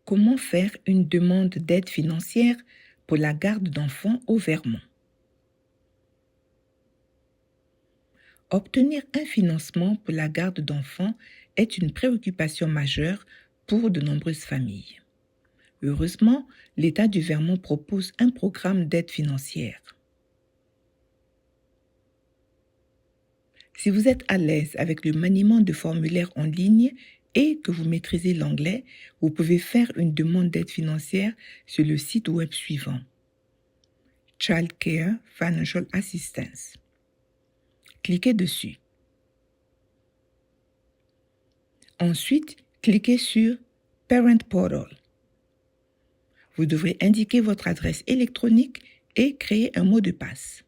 Comment faire une demande d'aide financière pour la garde d'enfants au Vermont? Obtenir un financement pour la garde d'enfants est une préoccupation majeure pour de nombreuses familles. Heureusement, l'État du Vermont propose un programme d'aide financière. Si vous êtes à l'aise avec le maniement de formulaires en ligne et que vous maîtrisez l'anglais, vous pouvez faire une demande d'aide financière sur le site web suivant: Child Care Financial Assistance. Cliquez dessus. Ensuite, cliquez sur Parent Portal. Vous devrez indiquer votre adresse électronique et créer un mot de passe.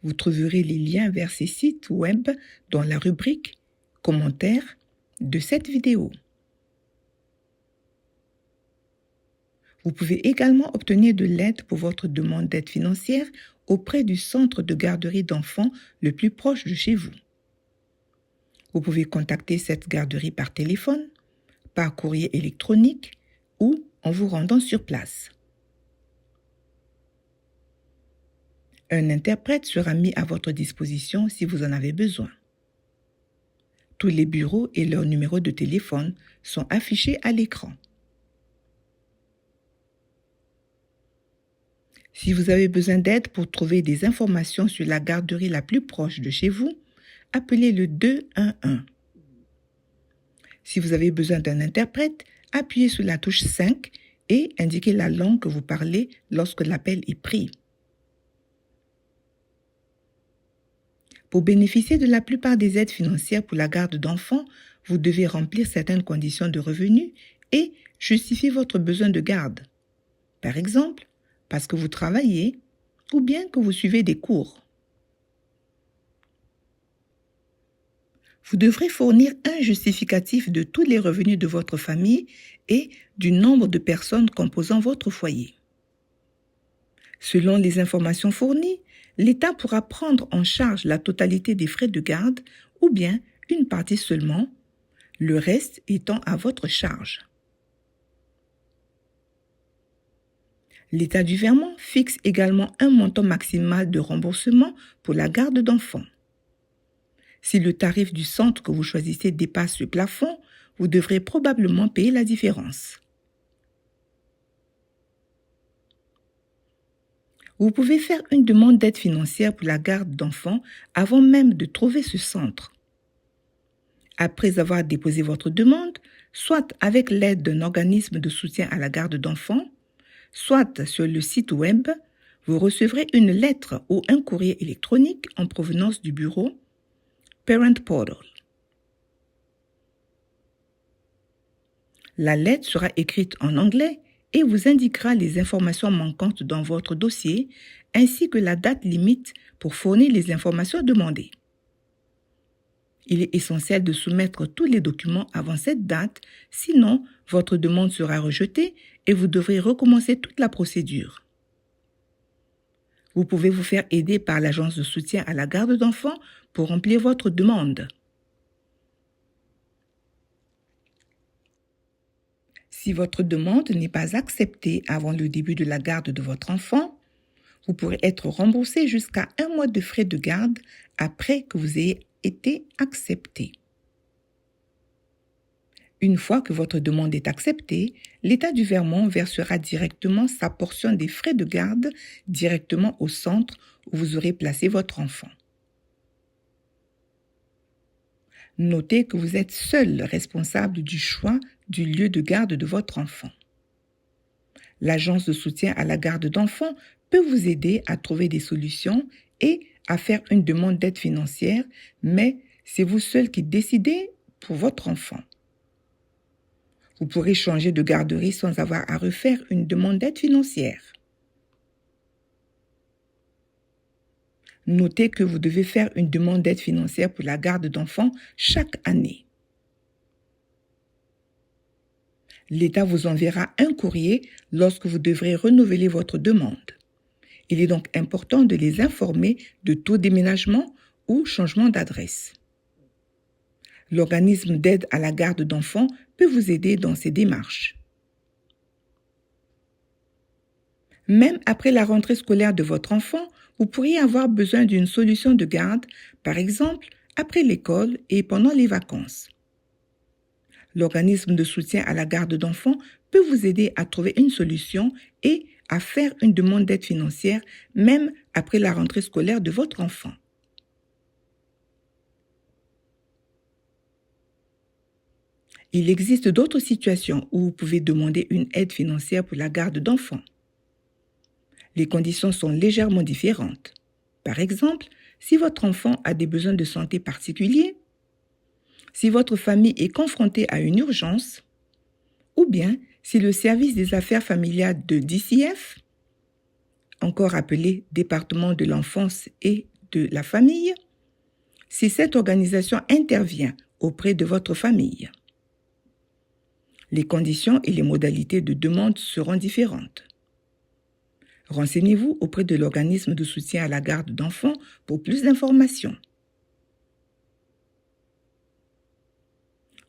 Vous trouverez les liens vers ces sites web dans la rubrique « Commentaires » de cette vidéo. Vous pouvez également obtenir de l'aide pour votre demande d'aide financière auprès du centre de garderie d'enfants le plus proche de chez vous. Vous pouvez contacter cette garderie par téléphone, par courrier électronique ou en vous rendant sur place. Un interprète sera mis à votre disposition si vous en avez besoin. Tous les bureaux et leurs numéros de téléphone sont affichés à l'écran. Si vous avez besoin d'aide pour trouver des informations sur la garderie la plus proche de chez vous, appelez le 211. Si vous avez besoin d'un interprète, appuyez sur la touche 5 et indiquez la langue que vous parlez lorsque l'appel est pris. Pour bénéficier de la plupart des aides financières pour la garde d'enfants, vous devez remplir certaines conditions de revenus et justifier votre besoin de garde. Par exemple, parce que vous travaillez ou bien que vous suivez des cours. Vous devrez fournir un justificatif de tous les revenus de votre famille et du nombre de personnes composant votre foyer. Selon les informations fournies, l'État pourra prendre en charge la totalité des frais de garde ou bien une partie seulement, le reste étant à votre charge. L'État du Vermont fixe également un montant maximal de remboursement pour la garde d'enfants. Si le tarif du centre que vous choisissez dépasse ce plafond, vous devrez probablement payer la différence. Vous pouvez faire une demande d'aide financière pour la garde d'enfants avant même de trouver ce centre. Après avoir déposé votre demande, soit avec l'aide d'un organisme de soutien à la garde d'enfants, soit sur le site web, vous recevrez une lettre ou un courrier électronique en provenance du bureau Parent Portal. La lettre sera écrite en anglais et vous indiquera les informations manquantes dans votre dossier ainsi que la date limite pour fournir les informations demandées. Il est essentiel de soumettre tous les documents avant cette date, sinon votre demande sera rejetée et vous devrez recommencer toute la procédure. Vous pouvez vous faire aider par l'agence de soutien à la garde d'enfants pour remplir votre demande. Si votre demande n'est pas acceptée avant le début de la garde de votre enfant, vous pourrez être remboursé jusqu'à 1 mois de frais de garde après que vous ayez été accepté. Une fois que votre demande est acceptée, l'État du Vermont versera directement sa portion des frais de garde directement au centre où vous aurez placé votre enfant. Notez que vous êtes seul responsable du choix du lieu de garde de votre enfant. L'agence de soutien à la garde d'enfants peut vous aider à trouver des solutions et à faire une demande d'aide financière, mais c'est vous seul qui décidez pour votre enfant. Vous pourrez changer de garderie sans avoir à refaire une demande d'aide financière. Notez que vous devez faire une demande d'aide financière pour la garde d'enfants chaque année. L'État vous enverra un courrier lorsque vous devrez renouveler votre demande. Il est donc important de les informer de tout déménagement ou changement d'adresse. L'organisme d'aide à la garde d'enfants peut vous aider dans ces démarches. Même après la rentrée scolaire de votre enfant, vous pourriez avoir besoin d'une solution de garde, par exemple après l'école et pendant les vacances. L'organisme de soutien à la garde d'enfants peut vous aider à trouver une solution et à faire une demande d'aide financière même après la rentrée scolaire de votre enfant. Il existe d'autres situations où vous pouvez demander une aide financière pour la garde d'enfants. Les conditions sont légèrement différentes. Par exemple, si votre enfant a des besoins de santé particuliers, si votre famille est confrontée à une urgence, ou bien si le service des affaires familiales de DCF, encore appelé Département de l'enfance et de la famille, si cette organisation intervient auprès de votre famille. Les conditions et les modalités de demande seront différentes. Renseignez-vous auprès de l'organisme de soutien à la garde d'enfants pour plus d'informations.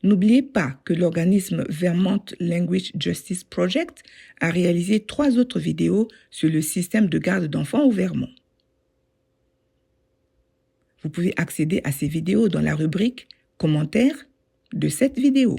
N'oubliez pas que l'organisme Vermont Language Justice Project a réalisé 3 autres vidéos sur le système de garde d'enfants au Vermont. Vous pouvez accéder à ces vidéos dans la rubrique « Commentaires » de cette vidéo.